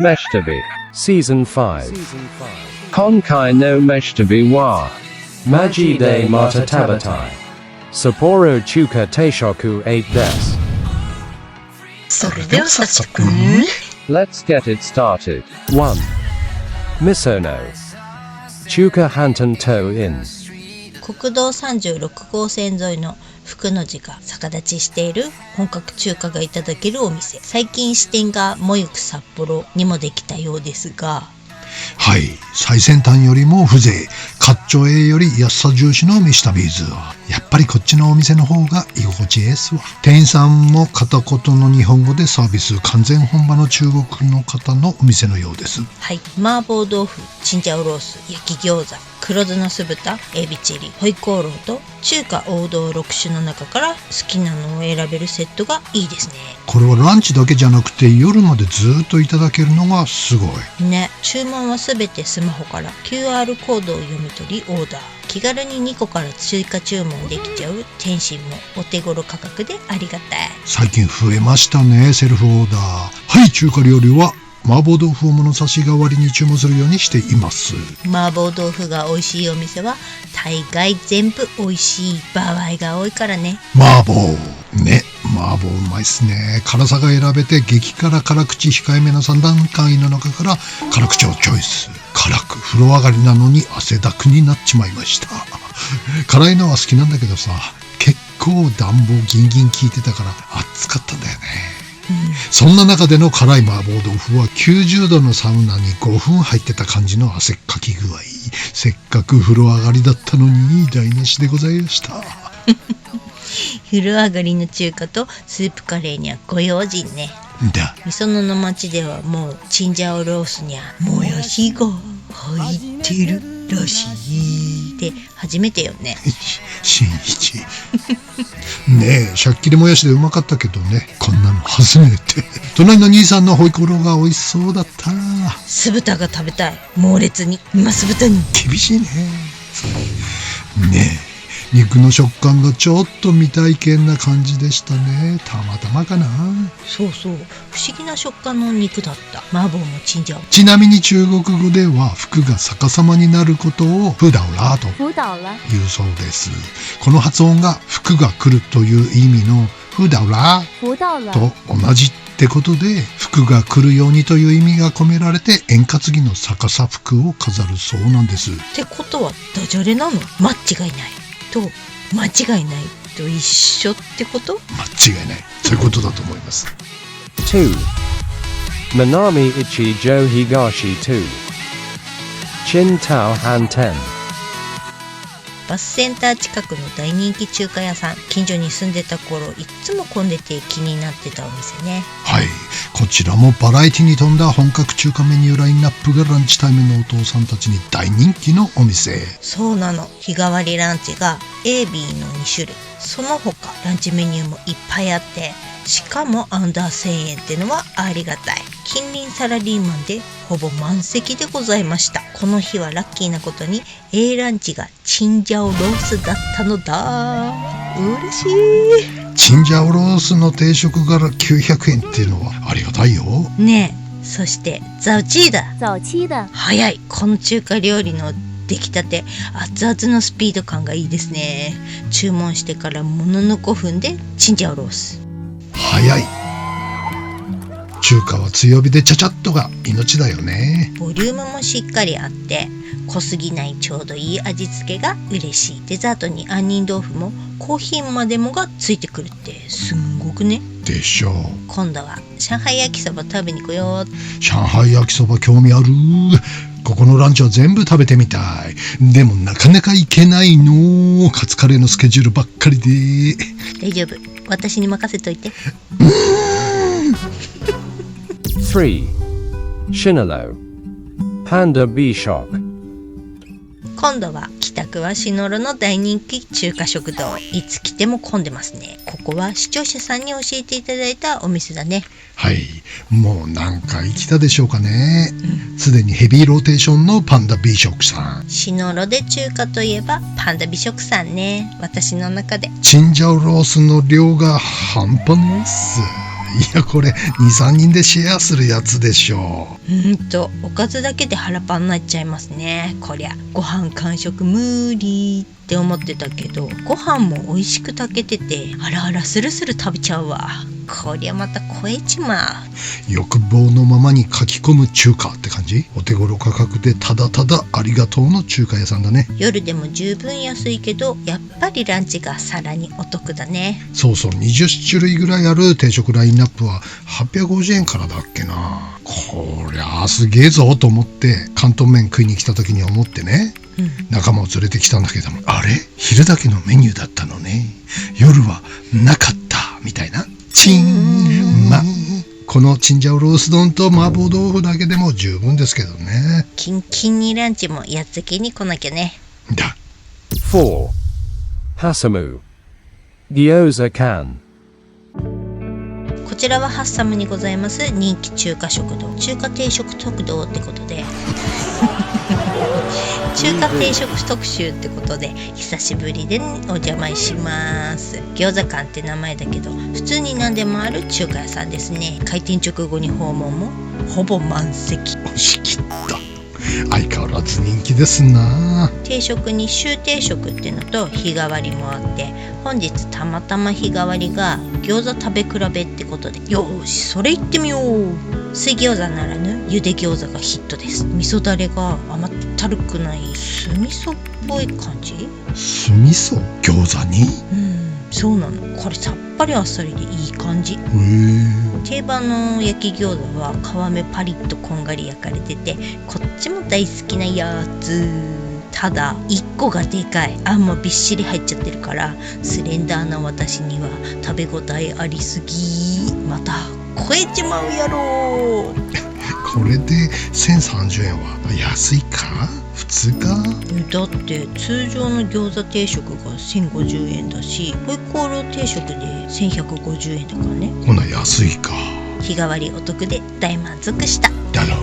Meshtabi Season 5 Konkai no Meshtabi wa Maji de Matatabatai Sapporo Chuka Teishoku 8 des それでは早速 Let's get it started. 1. Misono Chuka Hantan To In 国道36号線沿いの福の字が逆立ちしている本格中華がいただけるお店。最近支店がもゆく札幌にもできたようですが、はい、最先端よりも風情、かっちょええより安さ重視のミスタビーズはやっぱりこっちのお店の方が居心地ええっすわ。店員さんも片言の日本語でサービス、完全本場の中国の方のお店のようです。はい、麻婆豆腐、チンジャオロース、焼き餃子、黒酢の酢豚、エビチリ、ホイコーローと中華王道6種の中から好きなのを選べるセットがいいですね。これはランチだけじゃなくて夜までずっといただけるのがすごいね。注文はすべてスマホから QR コードを読み取りオーダー。気軽に2個から追加注文できちゃう天津もお手頃価格でありがたい。最近増えましたね、セルフオーダー。はい、中華料理は麻婆豆腐を物差し代わりに注文するようにしています。麻婆豆腐が美味しいお店は大概全部美味しい場合が多いからね。麻婆ね、麻婆うまいっすね。辛さが選べて激辛辛口控えめな3段階の中から辛口をチョイス。辛く風呂上がりなのに汗だくになっちまいました。辛いのは好きなんだけどさ、結構暖房ギンギン効いてたから暑かったんだよね。そんな中での辛い麻婆豆腐は90度のサウナに5分入ってた感じの汗っかき具合。せっかく風呂上がりだったのに台無しでございました。風呂上がりの中華とスープカレーにはご用心ね。だみそのの町ではもうチンジャオロースにはもやしが入ってるらしいって初めてよね。新一ねえ、しゃっきりもやしでうまかったけどね、こんなの初めて。隣の兄さんのホイコーローが美味しそうだった。酢豚が食べたい。猛烈に今酢豚に。厳しいね。ねえ、肉の食感がちょっと未体験な感じでしたね。たまたまかな。そうそう、不思議な食感の肉だった。麻婆もチンジャオ。ちなみに中国語では服が逆さまになることをフダオラと言うそうです。この発音が服が来るという意味のフダオラと同じってことで、服が来るようにという意味が込められて円滑着の逆さ服を飾るそうなんです。ってことはダジャレなの？間違いないと間違いないと一緒ってこと？間違いない、そういうことだと思います。 2. Manami Ichi Jo Higashi 2 Chin Tao Han Ten バスセンター近くの大人気中華屋さん。近所に住んでた頃いっつも混んでて気になってたお店ね。はい、こちらもバラエティに富んだ本格中華メニューラインナップがランチタイムのお父さんたちに大人気のお店。そうなの。日替わりランチが A、B の2種類。その他ランチメニューもいっぱいあって、しかもアンダー1000円ってのはありがたい。近隣サラリーマンでほぼ満席でございました。この日はラッキーなことに A ランチがチンジャオロースだったのだ。嬉しい。チンジャオロースの定食が900円っていうのはありがたいよねえ。そしてザウチーだ。早い。この中華料理の出来たて熱々のスピード感がいいですね。注文してからものの5分でチンジャオロース。早い。中華は強火でちゃちゃっとが命だよね。ボリュームもしっかりあって濃すぎないちょうどいい味付けが嬉しい。デザートに杏仁豆腐もコーヒーまでもがついてくるってすんごくね。でしょう。今度は上海焼きそば食べに来よう。上海焼きそば興味ある。ここのランチは全部食べてみたい。でもなかなか行けないの。カツカレーのスケジュールばっかりで。大丈夫、私に任せといて。3. Shinalo Panda B-Shock 今度は北区しのろの大人気中華食堂。いつ来ても混んでますね。ここは視聴者さんに教えていただいたお店だね。はい、もう何回来たでしょうかね。すでにヘビーローテーションのパンダ美食さん。しのろで中華といえばパンダ美食さんね。私の中でチンジャオロースの量が半端ないっす。いやこれ 2,3 人でシェアするやつでしょ。おかずだけで腹パンになっちゃいますね。こりゃご飯完食無理って思ってたけど、ご飯も美味しく炊けてて、あらあらスルスル食べちゃうわ。こりゃまた超えちまう。欲望のままに書き込む中華って感じ。お手頃価格でただただありがとうの中華屋さんだね。夜でも十分安いけど、やっぱりランチがさらにお得だね。そうそう、20種類ぐらいある定食ラインナップは850円からだっけな。こりゃすげえぞと思って広東麺食いに来た時に思ってね、仲間を連れてきたんだけども、あれ昼だけのメニューだったのね、夜はなかったみたいな。このチンジャオロース丼と麻婆豆腐だけでも十分ですけどね。キンキンにランチもやっつけに来なきゃね。だ。 4. Hasamu Gyoza Kan。 こちらはハッサムにございます人気中華食堂、中華定食特堂ってことで中華定食特集ってことで久しぶりでお邪魔します。餃子館って名前だけど普通に何でもある中華屋さんですね。開店直後に訪問もほぼ満席。仕切った。相変わらず人気ですな。定食に週定食ってのと日替わりもあって、本日たまたま日替わりが餃子食べ比べってことで、よーしそれ行ってみよう。水餃子ならぬ茹で餃子がヒットです。味噌だれが甘ったるくない酢味噌っぽい感じ。酢味噌餃子に？そうなの。これさっぱりあっさりでいい感じ。定番の焼き餃子は皮目パリッとこんがり焼かれてて、こっちも大好きなやつ。ただ1個がでかい。あんもびっしり入っちゃってるから、スレンダーな私には食べ応えありすぎ。また超えちまうやろ。これで1030円は安いか普通か。だって通常の餃子定食が1050円だし、ホイコーロー定食で1150円だからね。ほな安いか。日替わりお得で大満足しただろ。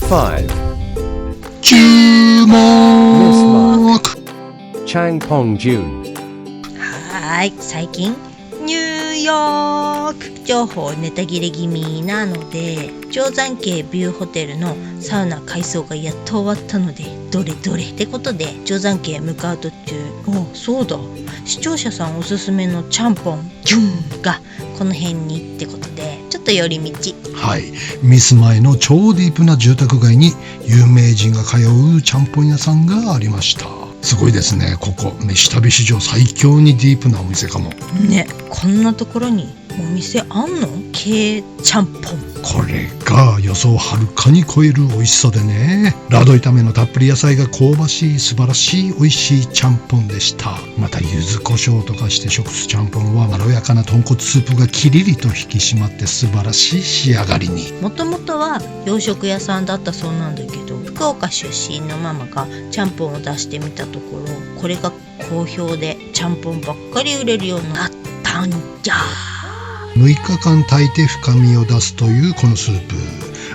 5. 注目。チャンポンジュン。はーい、最近ニューヨーク情報ネタ切れ気味なので、定山渓ビューホテルのサウナ改装がやっと終わったので、どれどれってことで定山渓へ向かう途中、そうだ、視聴者さんおすすめのちゃんぽんキュンがこの辺にってことで、ちょっと寄り道。はい、ミス前の超ディープな住宅街に有名人が通うちゃんぽん屋さんがありました。すごいですね。ここ飯旅史上最強にディープなお店かもね。こんなところにお店あんの？K ちゃんぽん。これが予想をはるかに超える美味しさでね。ラード炒めのたっぷり野菜が香ばしい素晴らしい美味しいちゃんぽんでした。また柚子胡椒とかして食すちゃんぽんはまろやかな豚骨スープがキリリと引き締まって素晴らしい仕上がりに。もともとは洋食屋さんだったそうなんだけど、福岡出身のママがちゃんぽんを出してみたところ、これが好評でちゃんぽんばっかり売れるようになったんじゃ。6日間炊いて深みを出すというこのスープ、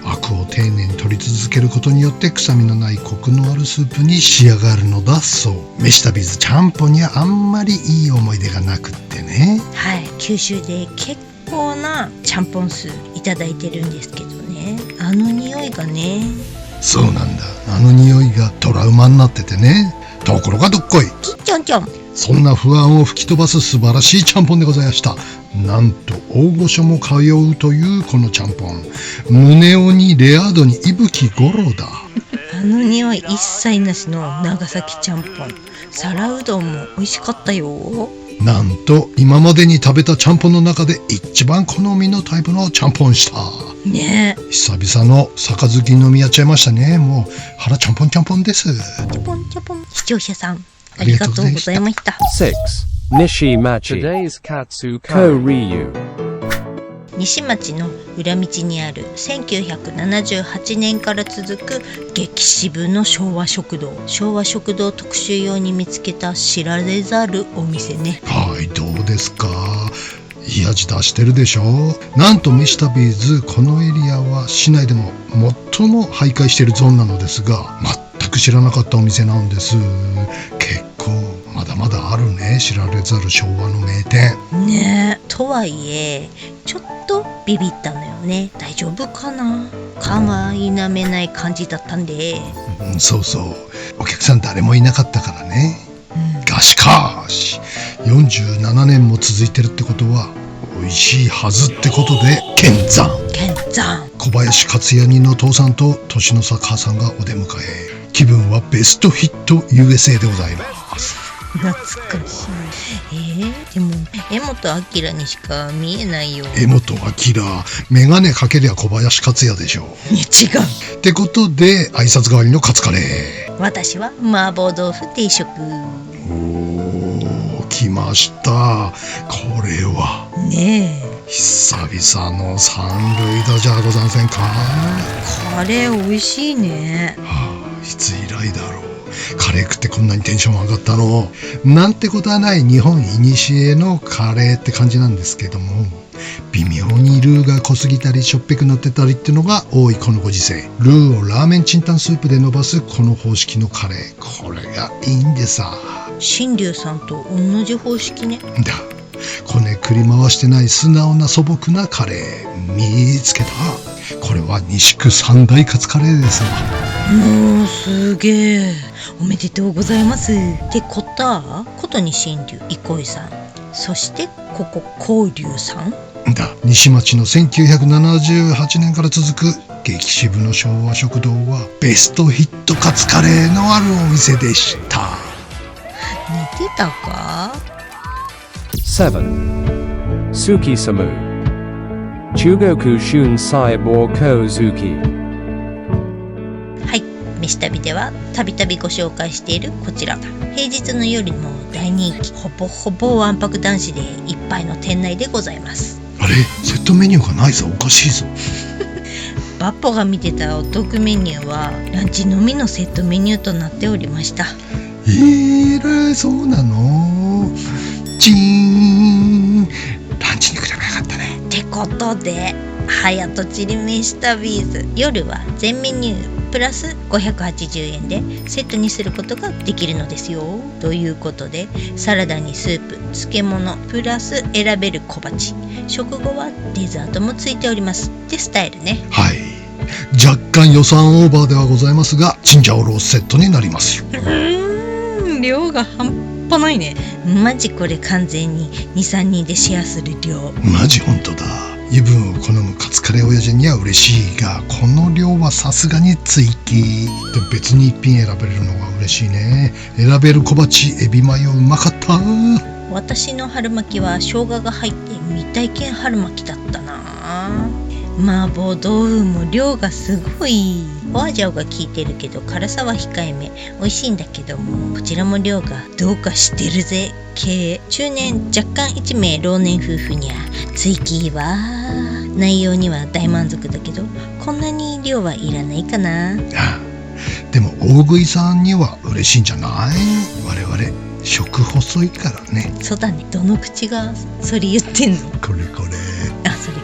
アクを丁寧に取り続けることによって臭みのないコクのあるスープに仕上がるのだそう。飯旅ずちゃんぽんにはあんまりいい思い出がなくってね。はい、九州で結構なちゃんぽん酢いただいてるんですけどね、あの匂いがね。そうなんだ、あの匂いがトラウマになっててね。ところがどっこい、キッチョンチョン。そんな不安を吹き飛ばす素晴らしいちゃんぽんでございました。なんと大御所も通うというこのちゃんぽん、胸をにレア度に伊吹五郎だ。あの匂い一切なしの長崎ちゃんぽん、皿うどんも美味しかったよ。なんと今までに食べたちゃんぽんの中で一番好みのタイプのちゃんぽんしたね。久々の杯飲みやっちゃいましたね。もう腹ちゃんぽんちゃんぽんです。ちゃぽんちゃぽん。視聴者さんありがとうございました。 6. Nishimachi Today's Katsu Koryu。 西町の裏道にある1978年から続く激渋の昭和食堂。昭和食堂特集用に見つけた知られざるお店ね。はい、どうですか、いい味出してるでしょ。なんと飯旅ズこのエリアは市内でも最も徘徊しているゾーンなのですが、全く知らなかったお店なんです。結構まだまだあるね、知られざる昭和の名店。ねえ、とはいえちょっとビビったのよね。大丈夫かな。勘は否めない感じだったんで、そうそう、お客さん誰もいなかったからね。がしかし47年も続いてるってことは美味しいはずってことで見山小林克也人の父さんと年の差母さんがお出迎え。気分はベストヒット USA でございます。懐かしい。でも江本明にしか見えないよ。江本明、メガネかけりゃ小林克也でしょ。いや違う。ってことで挨拶代わりのカツカレー。私は麻婆豆腐定食。来ました。これはねえ、久々の三類だじゃござんせんか。カレー美味しいね。いつ以来だろう。カレー食ってこんなにテンション上がったのなんてことはない日本古のカレーって感じなんですけども、微妙にルーが濃すぎたりしょっぺくなってたりっていうのが多いこのご時世。ルーをラーメンチンタンスープで伸ばすこの方式のカレー、これがいいんでさ。新龍さんと同じ方式ね。だ、こねくり回してない素直な素朴なカレー見つけた。これは西区三大カツカレーですわ。もうすげえ、おめでとうございますってことに新龍憩いさん、そしてここ光龍さんだ。西町の1978年から続く激渋の昭和食堂はベストヒットカツカレーのあるお店でした。似てたか。7. Suki Samu Chugoku Shun Saibo Kozuki。はい、飯旅ではたびたびご紹介しているこちら、平日の夜も大人気、ほぼほぼわんぱく男子でいっぱいの店内でございます。あれ、セットメニューがないぞ、おかしいぞ。バッポが見てたお得メニューはランチのみのセットメニューとなっておりました。そうなの。チーン、ランチに来ればよかったね。ってことではやとちりめし旅ーズ、夜は全メニュープラス580円でセットにすることができるのですよ。ということでサラダにスープ、漬物プラス選べる小鉢、食後はデザートもついておりますってスタイルね。はい、若干予算オーバーではございますがチンジャオロースセットになりますよ。量が半端ないね。マジこれ完全に 2,3 人でシェアする量。マジ本当だ。油分を好むカツカレー親父には嬉しいが、この量はさすがに追記で別に一品選べれるのが嬉しいね。選べる小鉢エビマヨうまかった。私の春巻きは生姜が入って未体験春巻きだったな。麻婆豆腐も量がすごい。ホアジャオが効いてるけど辛さは控えめ、美味しいんだけども、こちらも量がどうかしてるぜ系。中年若干1名老年夫婦には追記は内容には大満足だけど、こんなに量はいらないかな。でも大食いさんには嬉しいんじゃない？我々食細いからね。そうだね、どの口がそれ言ってんの。これあ、それ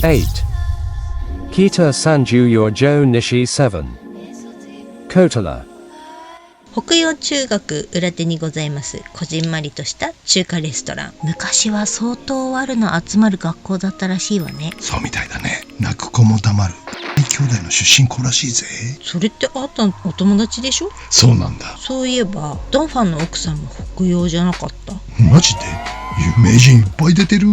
か。8. Kita Sanju Yorjo Nishi 7. Kotala。 北洋中学裏手にございますこじんまりとした中華レストラン。昔は相当ワルの集まる学校だったらしいわね。そうみたいだね。泣く子も黙る兄弟の出身校らしいぜ。それってあったお友達でしょ。そうなんだ。そういえばドンファンの奥さんも北洋じゃなかった？マジで？有名人いっぱい出てる。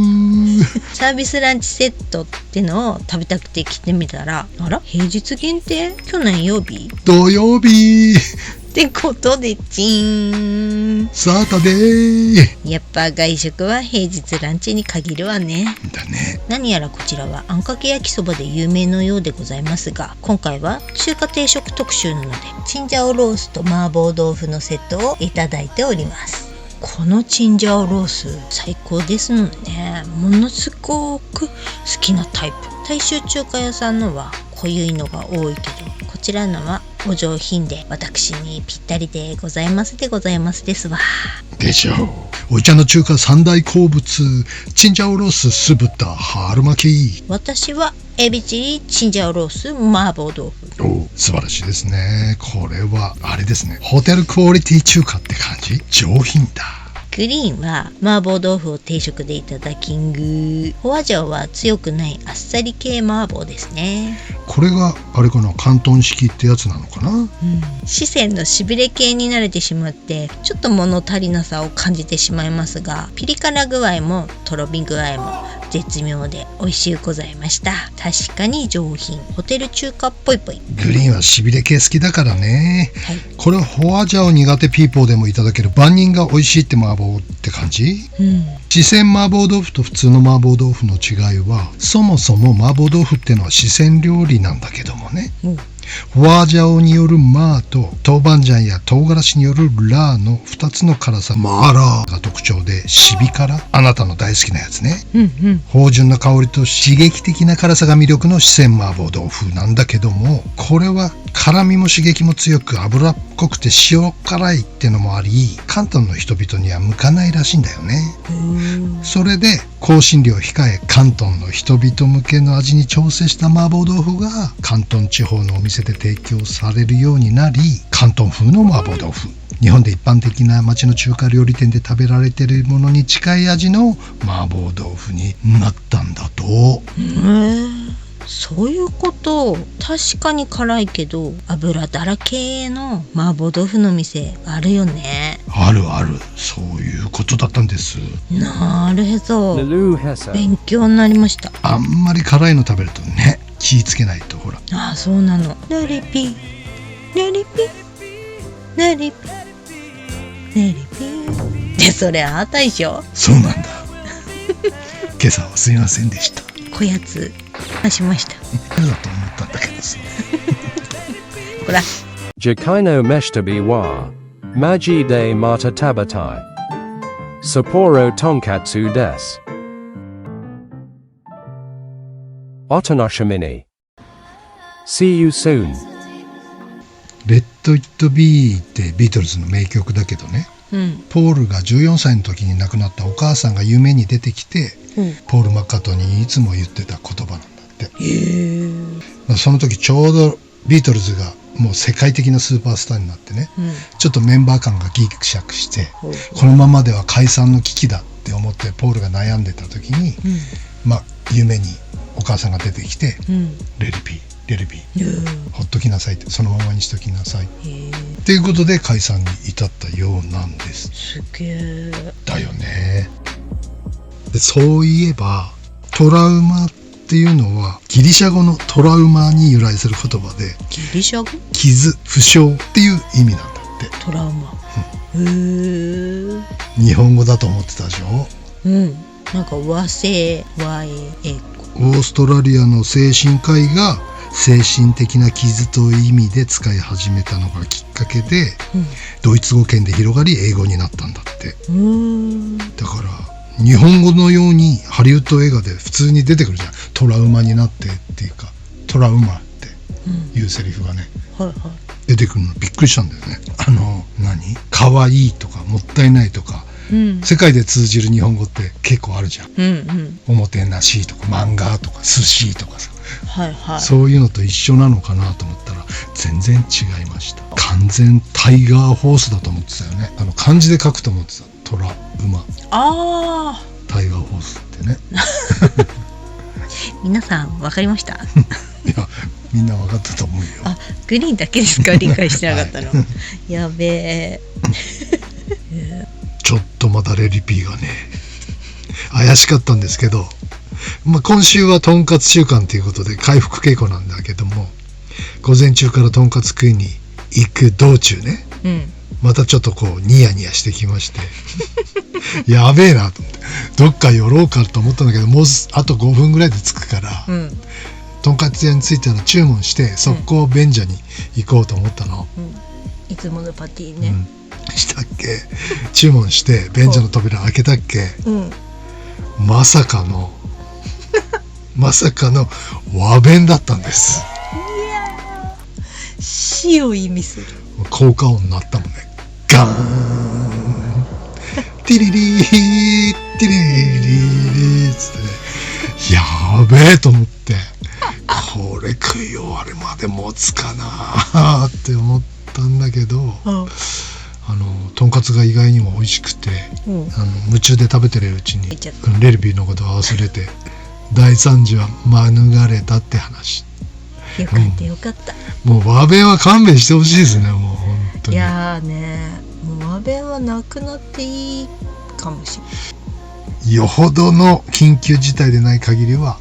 サービスランチセットってのを食べたくて来てみたら、あら平日限定、去年曜日土曜日ってことでチーンサータデー。やっぱ外食は平日ランチに限るわね。だね。何やらこちらはあんかけ焼きそばで有名のようでございますが、今回は中華定食特集なのでチンジャオロースと麻婆豆腐のセットをいただいております。このチンジャオロース最高ですのでね、ものすごく好きなタイプ。大衆中華屋さんのは濃いのが多いけど、こちらのはお上品で私にぴったりでございますですわ。でしょう。おいちゃんの中華三大好物、チンジャオロース、酢豚、春巻き。私はエビチリ、チンジャオロース、麻婆豆腐。お、素晴らしいですね。これはあれですね、ホテルクオリティ中華って感じ。上品だ。グリーンは麻婆豆腐を定食でいただきんぐ。ホワジャオは強くないあっさり系麻婆ですね。これがあれかな、広東式ってやつなのかな。四川のしびれ系に慣れてしまってちょっと物足りなさを感じてしまいますが、ピリ辛具合もとろみ具合も絶妙で美味しゅうございました。確かに上品、ホテル中華っぽいぽい。グリーンはしびれ系好きだからね。はい、これはホワジャオ苦手ピーポーでもいただける万人が美味しいって麻婆って感じ。四川麻婆豆腐と普通の麻婆豆腐の違いは、そもそも麻婆豆腐ってのは四川料理なんだけどもね、ホワジャオによるマーと豆板醤や唐辛子によるラーの2つの辛さ、マーラーが特徴で、シビ辛、あなたの大好きなやつね、芳醇な香りと刺激的な辛さが魅力の四川麻婆豆腐なんだけども、これは辛みも刺激も強く脂っこくて塩辛いってのもあり、広東の人々には向かないらしいんだよね。それで香辛料を控え、広東の人々向けの味に調整した麻婆豆腐が広東地方のお店で提供されるようになり、広東風の麻婆豆腐、日本で一般的な町の中華料理店で食べられているものに近い味の麻婆豆腐になったんだと。そういうこと。確かに辛いけど油だらけの麻婆豆腐の店あるよね。あるある、そういうことだったんです。なるへそ、 Nelu Hesa. 勉強になりました。あんまり辛いの食べるとね、気ぃつけないと。ほら、ああ、そうなの。レリピレリピレリピレリピで、それあなたでしょ。そうなんだ。今朝はすいませんでした。こやつ出しました。嫌だと思ったんだけどさ。ほら、 Jakaino Meshtabi wa. Maji de Mata Tabatai. Sapporo Tonkatsu des. Otonoshimini. See you soon. レッド・イット・ビーってビートルズの名曲だけどね、ポールが14歳の時に亡くなったお母さんが夢に出てきて、ポール・マッカートニーにいつも言ってた言葉なんだって。その時ちょうどビートルズがもう世界的なスーパースターになってね、ちょっとメンバー感がギクシャクして、このままでは解散の危機だって思ってポールが悩んでた時に、夢にお母さんが出てきて、レリピーレリピー、ほっときなさいって、そのままにしときなさいっていうことで解散に至ったようなんです。すげえだよね。で、そういえばトラウマっていうのはギリシャ語のトラウマに由来する言葉で、ギリシャ語、傷、負傷っていう意味なんだって。トラウマ、へえ。日本語だと思ってたでしょ。なんか和製和英語。オーストラリアの精神科医が精神的な傷という意味で使い始めたのがきっかけで、ドイツ語圏で広がり英語になったんだって。だから日本語のようにハリウッド映画で普通に出てくるじゃん。トラウマになってっていうか、トラウマっていうセリフがね、出てくるのびっくりしたんだよね。可愛いとかもったいないとか、世界で通じる日本語って結構あるじゃん。おもてなしとか漫画とか寿司とかさ、そういうのと一緒なのかなと思ったら全然違いました。完全タイガーホースだと思ってたよね。漢字で書くと思ってた。トラウマ、タイガーホースってね。皆さん分かりました？いや、みんな分かったと思うよ。グリーンだけですか理解してなかったの。やべえ。ちょっとまたレリピーがね怪しかったんですけど、今週はとんかつ週間ということで回復傾向なんだけども、午前中からとんかつ食いに行く道中ね、またちょっとこうニヤニヤしてきましてやべえなと思って、どっか寄ろうかと思ったんだけど、もうあと5分ぐらいで着くから、とんかつ屋に着いたら注文して速攻便所に行こうと思ったの。いつものパティね。したっけ？注文して便所の扉開けたっけ？まさかの和弁だったんです。死を意味する効果音になったもんね。ガーン。ティリリーティリリリーつってね、やべえと思って、これ食い終わるまで持つかなって思ったんだけど、とんかつが意外にも美味しくて、夢中で食べてるうちにレルビーのことを忘れて大惨事は免れたって話。よかったよかった。もう和弁は勘弁してほしいですね、もう本当に。いやーね、もう和弁はなくなっていいかもしれない。よほどの緊急事態でない限りは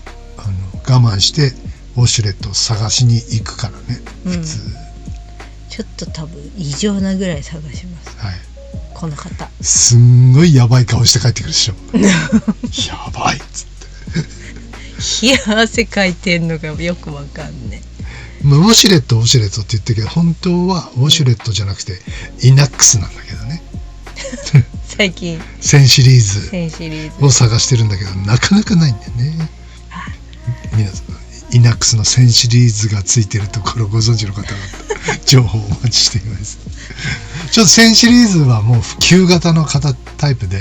我慢してウォシュレットを探しに行くからね、普通。ちょっと多分異常なぐらい探します、はい、この方。すんごいやばい顔して帰ってくるでしょやばいっつって、冷や汗かいてんのがよくわかんねウォシュレットって言ってるけど、本当はウォシュレットじゃなくてイナックスなんだけどね最近1000シリーズを探してるんだけど、なかなかないんだよね。皆さんイナックスの1000シリーズがついてるところご存知の方々情報をお待ちしています。ちょっと1000シリーズはもう旧型のタイプで、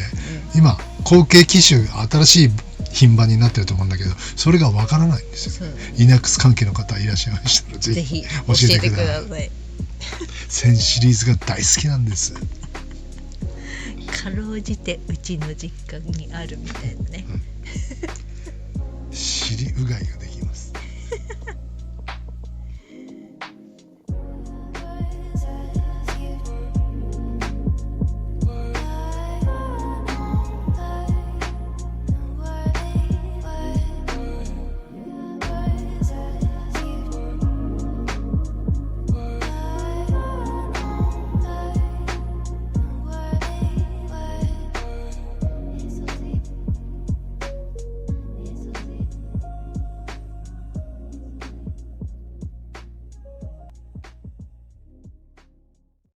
今後継機種新しい品番になってると思うんだけど、それがわからないんですよ。イナックス関係の方いらっしゃいましたらぜひ教えてください。1000シリーズが大好きなんです。かろうじてうちの実家にあるみたいなね、尻うがいができ